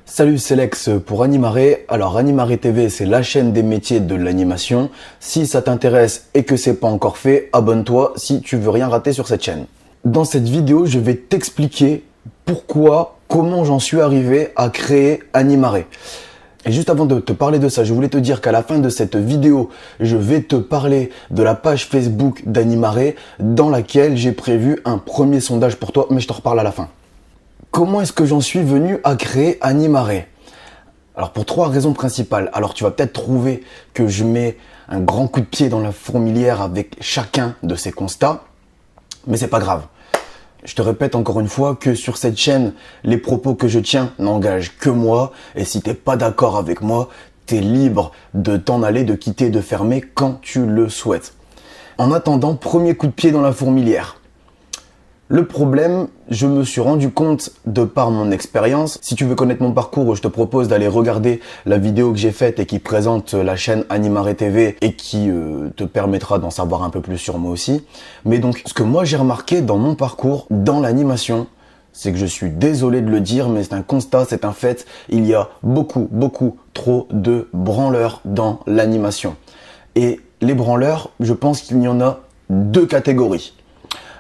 Salut, c'est Lex pour Animare. Alors Animare TV, c'est la chaîne des métiers de l'animation. Si ça t'intéresse et que c'est pas encore fait, abonne-toi si tu veux rien rater sur cette chaîne. Dans cette vidéo, je vais t'expliquer comment j'en suis arrivé à créer Animare. Et juste avant de te parler de ça, je voulais te dire qu'à la fin de cette vidéo, je vais te parler de la page Facebook d'Animare dans laquelle j'ai prévu un premier sondage pour toi, mais je te reparle à la fin. Comment est-ce que j'en suis venu à créer Animare? Alors pour trois raisons principales. Alors tu vas peut-être trouver que je mets un grand coup de pied dans la fourmilière avec chacun de ces constats, mais c'est pas grave. Je te répète encore une fois que sur cette chaîne, les propos que je tiens n'engagent que moi, et si t'es pas d'accord avec moi, t'es libre de t'en aller, de quitter, de fermer quand tu le souhaites. En attendant, premier coup de pied dans la fourmilière. Le problème, je me suis rendu compte de par mon expérience. Si tu veux connaître mon parcours, je te propose d'aller regarder la vidéo que j'ai faite et qui présente la chaîne Animare TV et qui te permettra d'en savoir un peu plus sur moi aussi. Mais donc, ce que moi j'ai remarqué dans mon parcours, dans l'animation, c'est que je suis désolé de le dire, mais c'est un constat, c'est un fait. Il y a beaucoup trop de branleurs dans l'animation. Et les branleurs, je pense qu'il y en a deux catégories.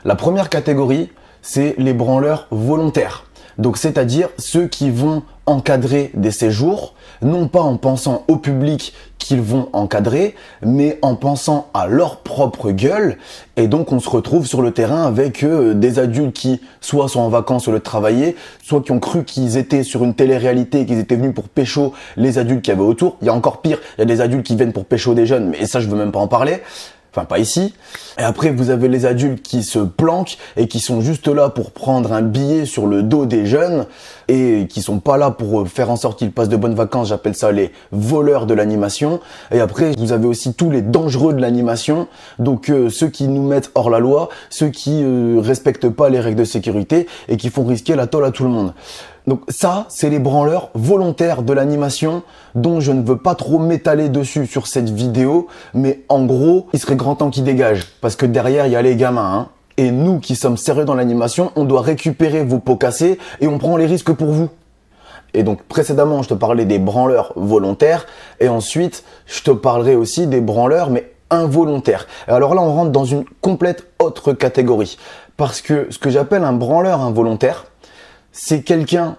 La première catégorie, c'est les branleurs volontaires. Donc, c'est-à-dire ceux qui vont encadrer des séjours, non pas en pensant au public qu'ils vont encadrer, mais en pensant à leur propre gueule. Et donc, on se retrouve sur le terrain avec des adultes qui soit sont en vacances au lieu de travailler, soit qui ont cru qu'ils étaient sur une télé-réalité et qu'ils étaient venus pour pécho les adultes qu'il y avait autour. Il y a encore pire, il y a des adultes qui viennent pour pécho des jeunes, mais ça, je veux même pas en parler. Enfin, pas ici. Et après, vous avez les adultes qui se planquent et qui sont juste là pour prendre un billet sur le dos des jeunes et qui sont pas là pour faire en sorte qu'ils passent de bonnes vacances. J'appelle ça les voleurs de l'animation. Et après, vous avez aussi tous les dangereux de l'animation. Donc, ceux qui nous mettent hors la loi, ceux qui respectent pas les règles de sécurité et qui font risquer la tôle à tout le monde. Donc ça, c'est les branleurs volontaires de l'animation dont je ne veux pas trop m'étaler dessus sur cette vidéo, mais en gros, il serait grand temps qu'ils dégagent parce que derrière, il y a les gamins. Hein. Et nous qui sommes sérieux dans l'animation, on doit récupérer vos pots cassés et on prend les risques pour vous. Et donc précédemment, je te parlais des branleurs volontaires et ensuite, je te parlerai aussi des branleurs mais involontaires. Et alors là, on rentre dans une complète autre catégorie parce que ce que j'appelle un branleur involontaire, c'est quelqu'un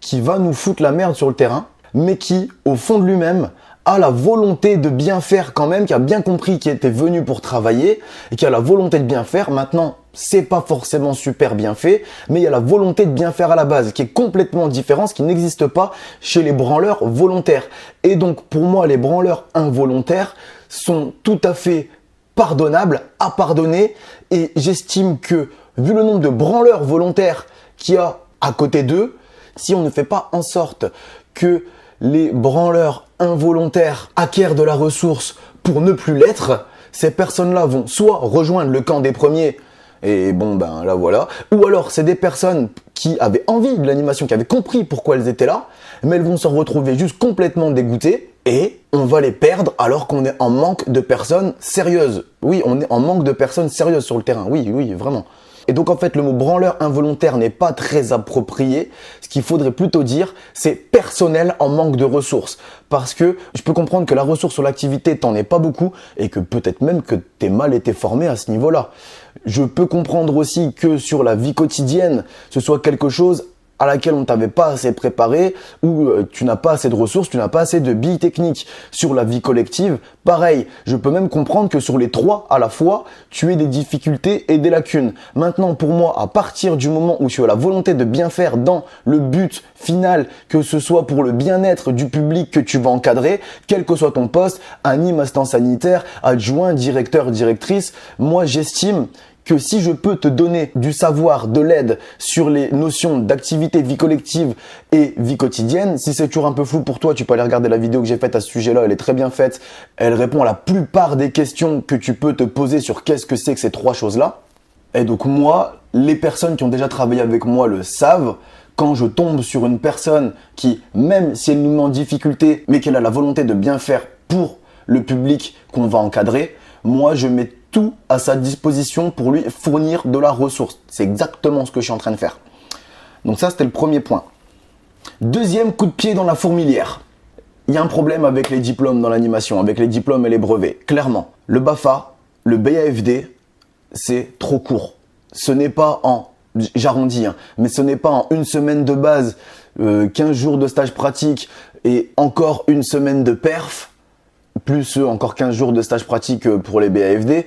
qui va nous foutre la merde sur le terrain, mais qui, au fond de lui-même, a la volonté de bien faire quand même, qui a bien compris qu'il était venu pour travailler et qui a la volonté de bien faire. Maintenant, c'est pas forcément super bien fait, mais il y a la volonté de bien faire à la base, qui est complètement différent, ce qui n'existe pas chez les branleurs volontaires. Et donc, pour moi, les branleurs involontaires sont tout à fait pardonnables, à pardonner, et j'estime que, vu le nombre de branleurs volontaires qu'il y a à côté d'eux, si on ne fait pas en sorte que les branleurs involontaires acquièrent de la ressource pour ne plus l'être, ces personnes-là vont soit rejoindre le camp des premiers, et bon ben là voilà, ou alors c'est des personnes qui avaient envie de l'animation, qui avaient compris pourquoi elles étaient là, mais elles vont se retrouver juste complètement dégoûtées, et on va les perdre alors qu'on est en manque de personnes sérieuses. Oui, on est en manque de personnes sérieuses sur le terrain, oui, vraiment. Et donc en fait, le mot branleur involontaire n'est pas très approprié. Ce qu'il faudrait plutôt dire, c'est personnel en manque de ressources. Parce que je peux comprendre que la ressource sur l'activité, t'en es pas beaucoup et que peut-être même que t'es mal été formé à ce niveau-là. Je peux comprendre aussi que sur la vie quotidienne, ce soit quelque chose à laquelle on ne t'avait pas assez préparé ou tu n'as pas assez de ressources, tu n'as pas assez de billes techniques. Sur la vie collective, pareil, je peux même comprendre que sur les trois à la fois, tu aies des difficultés et des lacunes. Maintenant, pour moi, à partir du moment où tu as la volonté de bien faire dans le but final, que ce soit pour le bien-être du public que tu vas encadrer, quel que soit ton poste, anime, assistant sanitaire, adjoint, directeur, directrice, moi j'estime que si je peux te donner du savoir, de l'aide sur les notions d'activité, vie collective et vie quotidienne, si c'est toujours un peu flou pour toi, tu peux aller regarder la vidéo que j'ai faite à ce sujet-là, elle est très bien faite. Elle répond à la plupart des questions que tu peux te poser sur qu'est-ce que c'est que ces trois choses-là. Et donc moi, les personnes qui ont déjà travaillé avec moi le savent, quand je tombe sur une personne qui, même si elle nous met en difficulté, mais qu'elle a la volonté de bien faire pour le public qu'on va encadrer, moi je mets tout à sa disposition pour lui fournir de la ressource. C'est exactement ce que je suis en train de faire. Donc ça, c'était le premier point. Deuxième coup de pied dans la fourmilière. Il y a un problème avec les diplômes dans l'animation, avec les diplômes et les brevets. Clairement, le BAFA, le BAFD, c'est trop court. Ce n'est pas en, j'arrondis, mais ce n'est pas en une semaine de base, 15 jours de stage pratique et encore une semaine de perf, plus encore 15 jours de stage pratique pour les BAFD.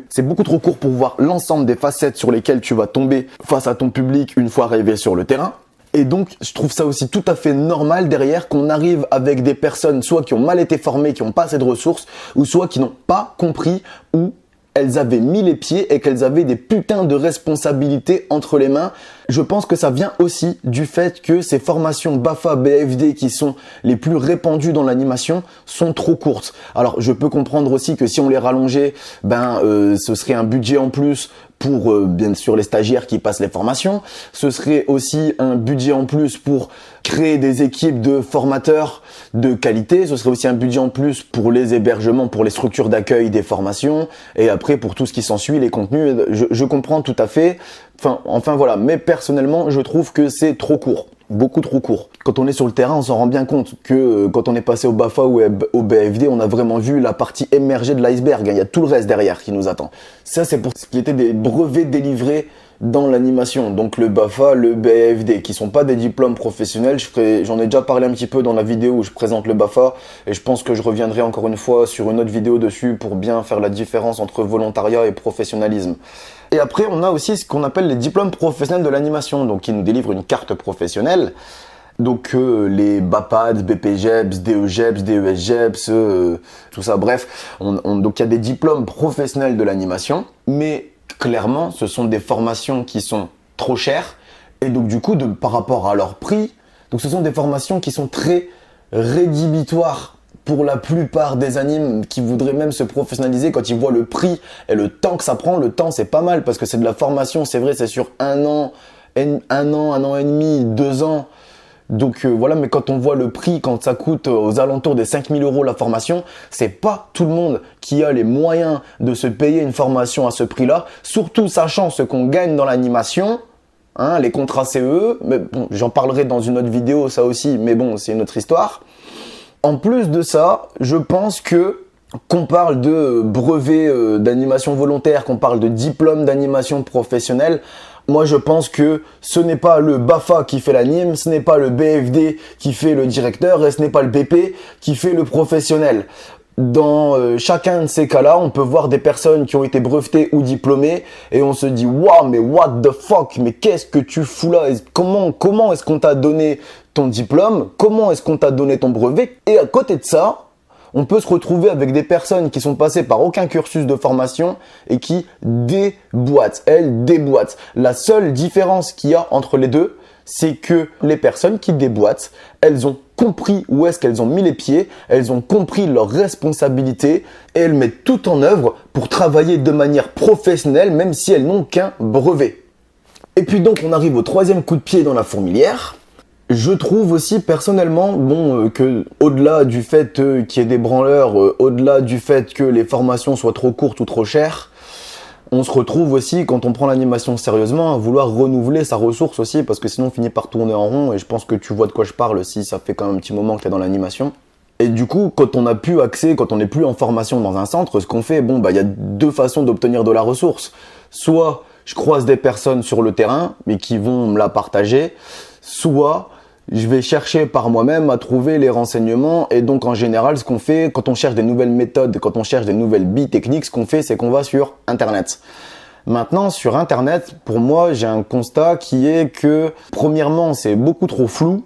C'est beaucoup trop court pour voir l'ensemble des facettes sur lesquelles tu vas tomber face à ton public une fois arrivé sur le terrain. Et donc, je trouve ça aussi tout à fait normal derrière qu'on arrive avec des personnes soit qui ont mal été formées, qui n'ont pas assez de ressources, ou soit qui n'ont pas compris où elles avaient mis les pieds et qu'elles avaient des putains de responsabilités entre les mains. Je pense que ça vient aussi du fait que ces formations BAFA, BAFD qui sont les plus répandues dans l'animation sont trop courtes. Alors, je peux comprendre aussi que si on les rallongeait, ce serait un budget en plus pour bien sûr les stagiaires qui passent les formations. Ce serait aussi un budget en plus pour créer des équipes de formateurs de qualité. Ce serait aussi un budget en plus pour les hébergements, pour les structures d'accueil des formations et après pour tout ce qui s'ensuit, les contenus. Je comprends tout à fait. Enfin voilà, mais personnellement, je trouve que c'est trop court. Beaucoup trop court. Quand on est sur le terrain, on s'en rend bien compte que quand on est passé au BAFA ou au BAFD, on a vraiment vu la partie émergée de l'iceberg. Il y a tout le reste derrière qui nous attend. Ça, c'est pour ce qui était des brevets délivrés dans l'animation. Donc le BAFA, le BAFD, qui sont pas des diplômes professionnels. J'en ai déjà parlé un petit peu dans la vidéo où je présente le BAFA et je pense que je reviendrai encore une fois sur une autre vidéo dessus pour bien faire la différence entre volontariat et professionnalisme. Et après, on a aussi ce qu'on appelle les diplômes professionnels de l'animation, donc qui nous délivrent une carte professionnelle. Donc les BAPAD, BPGEPS, DEGEPS, DESGEPS, tout ça, bref. Donc il y a des diplômes professionnels de l'animation, mais clairement, ce sont des formations qui sont trop chères. Et donc du coup, par rapport à leur prix, donc ce sont des formations qui sont très rédhibitoires pour la plupart des animes qui voudraient même se professionnaliser. Quand ils voient le prix et le temps que ça prend, le temps c'est pas mal parce que c'est de la formation, c'est vrai, c'est sur un an et demi, 2 ans. Donc voilà, mais quand on voit le prix, quand ça coûte aux alentours des 5 000 € la formation, c'est pas tout le monde qui a les moyens de se payer une formation à ce prix-là, surtout sachant ce qu'on gagne dans l'animation. Les contrats CE, mais bon, j'en parlerai dans une autre vidéo, ça aussi, mais bon, c'est une autre histoire. En plus de ça, je pense qu'on parle de brevet d'animation volontaire, qu'on parle de diplôme d'animation professionnelle. Moi, je pense que ce n'est pas le BAFA qui fait l'anime, ce n'est pas le BFD qui fait le directeur et ce n'est pas le BP qui fait le professionnel. Dans chacun de ces cas-là, on peut voir des personnes qui ont été brevetées ou diplômées et on se dit « Waouh, mais what the fuck, mais qu'est-ce que tu fous là? Comment est-ce qu'on t'a donné ton diplôme? Comment est-ce qu'on t'a donné ton brevet ?» Et à côté de ça, on peut se retrouver avec des personnes qui sont passées par aucun cursus de formation et qui déboîtent. Elles déboîtent. La seule différence qu'il y a entre les deux, c'est que les personnes qui déboîtent, elles ont compris où est-ce qu'elles ont mis les pieds, elles ont compris leurs responsabilités et elles mettent tout en œuvre pour travailler de manière professionnelle même si elles n'ont qu'un brevet. Et puis donc on arrive au troisième coup de pied dans la fourmilière. Je trouve aussi personnellement que au-delà du fait qu'il y ait des branleurs, au-delà du fait que les formations soient trop courtes ou trop chères, on se retrouve aussi, quand on prend l'animation sérieusement, à vouloir renouveler sa ressource aussi, parce que sinon on finit par tourner en rond, et je pense que tu vois de quoi je parle si ça fait quand même un petit moment que tu es dans l'animation. Et du coup, quand on n'a plus accès, quand on n'est plus en formation dans un centre, ce qu'on fait, il y a 2 façons d'obtenir de la ressource. Soit je croise des personnes sur le terrain, mais qui vont me la partager, soit je vais chercher par moi-même à trouver les renseignements. Et donc en général, ce qu'on fait quand on cherche des nouvelles méthodes, quand on cherche des nouvelles billes techniques, ce qu'on fait, c'est qu'on va sur Internet. Maintenant, sur Internet, pour moi, j'ai un constat qui est que, premièrement, c'est beaucoup trop flou.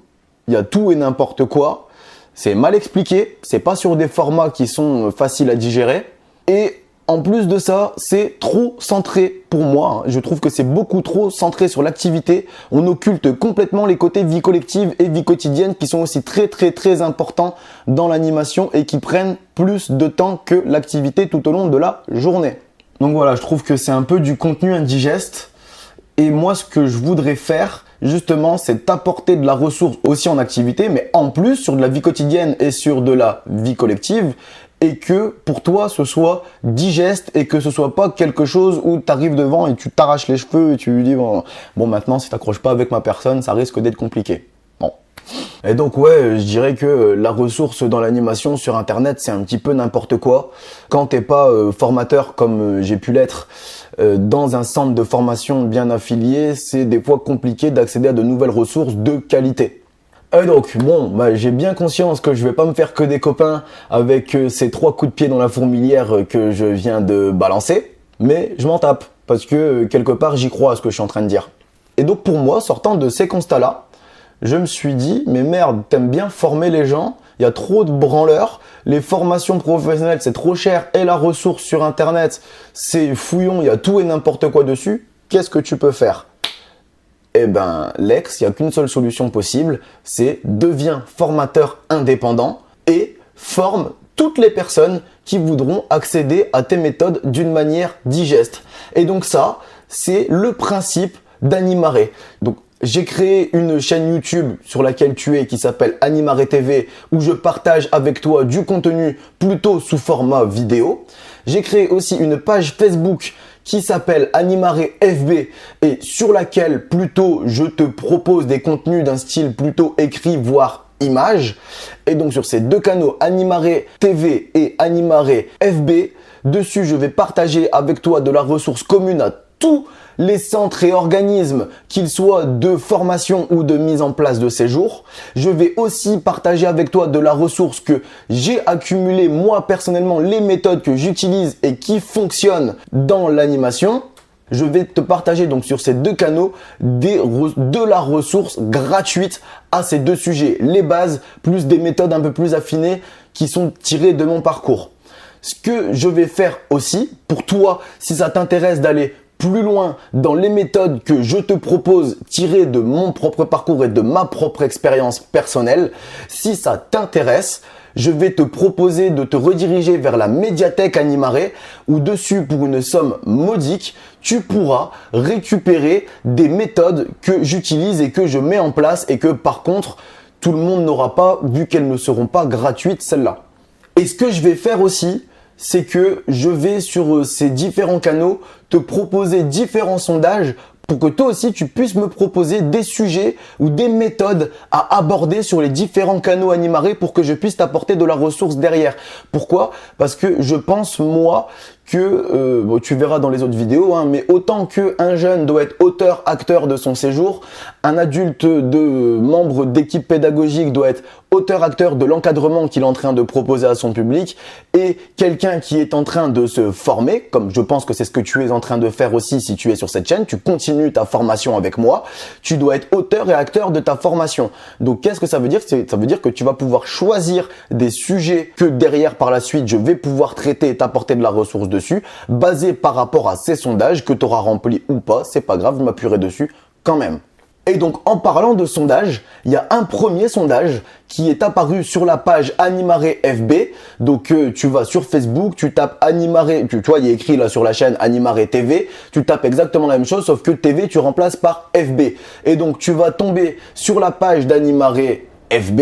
Il y a tout et n'importe quoi. C'est mal expliqué. C'est pas sur des formats qui sont faciles à digérer. Et en plus de ça, c'est trop centré pour moi. Je trouve que c'est beaucoup trop centré sur l'activité. On occulte complètement les côtés vie collective et vie quotidienne qui sont aussi très très très importants dans l'animation et qui prennent plus de temps que l'activité tout au long de la journée. Donc voilà, je trouve que c'est un peu du contenu indigeste. Et moi, ce que je voudrais faire, justement, c'est apporter de la ressource aussi en activité, mais en plus sur de la vie quotidienne et sur de la vie collective. Et que pour toi ce soit digeste et que ce soit pas quelque chose où tu arrives devant et tu t'arraches les cheveux et tu lui dis bon maintenant si t'accroches pas avec ma personne ça risque d'être compliqué. Bon. Et donc ouais, je dirais que la ressource dans l'animation sur internet, c'est un petit peu n'importe quoi. Quand t'es pas formateur comme j'ai pu l'être dans un centre de formation bien affilié, c'est des fois compliqué d'accéder à de nouvelles ressources de qualité. Et donc bon, j'ai bien conscience que je vais pas me faire que des copains avec ces 3 coups de pied dans la fourmilière que je viens de balancer, mais je m'en tape parce que quelque part j'y crois à ce que je suis en train de dire. Et donc pour moi, sortant de ces constats-là, je me suis dit, mais merde, t'aimes bien former les gens, il y a trop de branleurs, les formations professionnelles c'est trop cher et la ressource sur internet c'est fouillon, il y a tout et n'importe quoi dessus, qu'est-ce que tu peux faire? Eh ben Lex, il n'y a qu'une seule solution possible, c'est deviens formateur indépendant et forme toutes les personnes qui voudront accéder à tes méthodes d'une manière digeste. Et donc ça, c'est le principe d'Animare. Donc j'ai créé une chaîne YouTube sur laquelle tu es qui s'appelle Animare TV où je partage avec toi du contenu plutôt sous format vidéo. J'ai créé aussi une page Facebook qui s'appelle Animare FB et sur laquelle plutôt je te propose des contenus d'un style plutôt écrit voire image. Et donc sur ces 2 canaux Animare TV et Animare FB, dessus je vais partager avec toi de la ressource commune à tous les centres et organismes, qu'ils soient de formation ou de mise en place de séjour. Je vais aussi partager avec toi de la ressource que j'ai accumulée moi personnellement, les méthodes que j'utilise et qui fonctionnent dans l'animation. Je vais te partager donc sur ces 2 canaux de la ressource gratuite à ces 2 sujets, les bases plus des méthodes un peu plus affinées qui sont tirées de mon parcours. Ce que je vais faire aussi pour toi, si ça t'intéresse d'aller plus loin dans les méthodes que je te propose tirées de mon propre parcours et de ma propre expérience personnelle, si ça t'intéresse, je vais te proposer de te rediriger vers la médiathèque Animare où dessus, pour une somme modique, tu pourras récupérer des méthodes que j'utilise et que je mets en place et que par contre, tout le monde n'aura pas vu qu'elles ne seront pas gratuites celles-là. Et ce que je vais faire aussi, c'est que je vais sur ces différents canaux te proposer différents sondages pour que toi aussi tu puisses me proposer des sujets ou des méthodes à aborder sur les différents canaux Animare pour que je puisse t'apporter de la ressource derrière. Pourquoi? Parce que je pense moi que, tu verras dans les autres vidéos, mais autant qu'un jeune doit être auteur, acteur de son séjour, un adulte membre d'équipe pédagogique doit être auteur, acteur de l'encadrement qu'il est en train de proposer à son public, et quelqu'un qui est en train de se former, comme je pense que c'est ce que tu es en train de faire aussi si tu es sur cette chaîne, tu continues ta formation avec moi, tu dois être auteur et acteur de ta formation. Donc qu'est-ce que ça veut dire? Ça veut dire que tu vas pouvoir choisir des sujets que derrière par la suite je vais pouvoir traiter et t'apporter de la ressource dessus, basé par rapport à ces sondages que tu auras remplis ou pas, c'est pas grave, je m'appuierai dessus quand même. Et donc en parlant de sondage, il y a un premier sondage qui est apparu sur la page Animare FB. Donc tu vas sur Facebook, tu tapes Animare, tu vois il y a écrit là sur la chaîne Animare TV, tu tapes exactement la même chose sauf que TV tu remplaces par FB. Et donc tu vas tomber sur la page d'Animare FB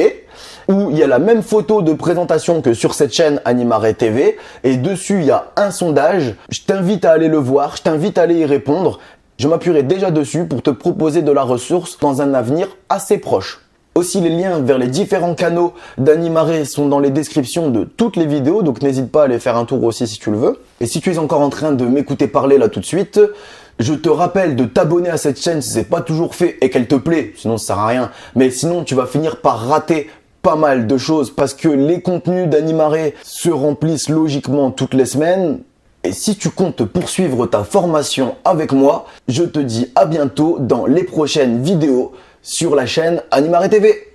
où il y a la même photo de présentation que sur cette chaîne Animare TV et dessus il y a un sondage. Je t'invite à aller le voir, je t'invite à aller y répondre. Je m'appuierai déjà dessus pour te proposer de la ressource dans un avenir assez proche. Aussi, les liens vers les différents canaux d'Animare sont dans les descriptions de toutes les vidéos, donc n'hésite pas à aller faire un tour aussi si tu le veux. Et si tu es encore en train de m'écouter parler là tout de suite, je te rappelle de t'abonner à cette chaîne si c'est pas toujours fait et qu'elle te plaît, sinon ça sert à rien. Mais sinon, tu vas finir par rater pas mal de choses parce que les contenus d'Animare se remplissent logiquement toutes les semaines. Et si tu comptes poursuivre ta formation avec moi, je te dis à bientôt dans les prochaines vidéos sur la chaîne Animare TV.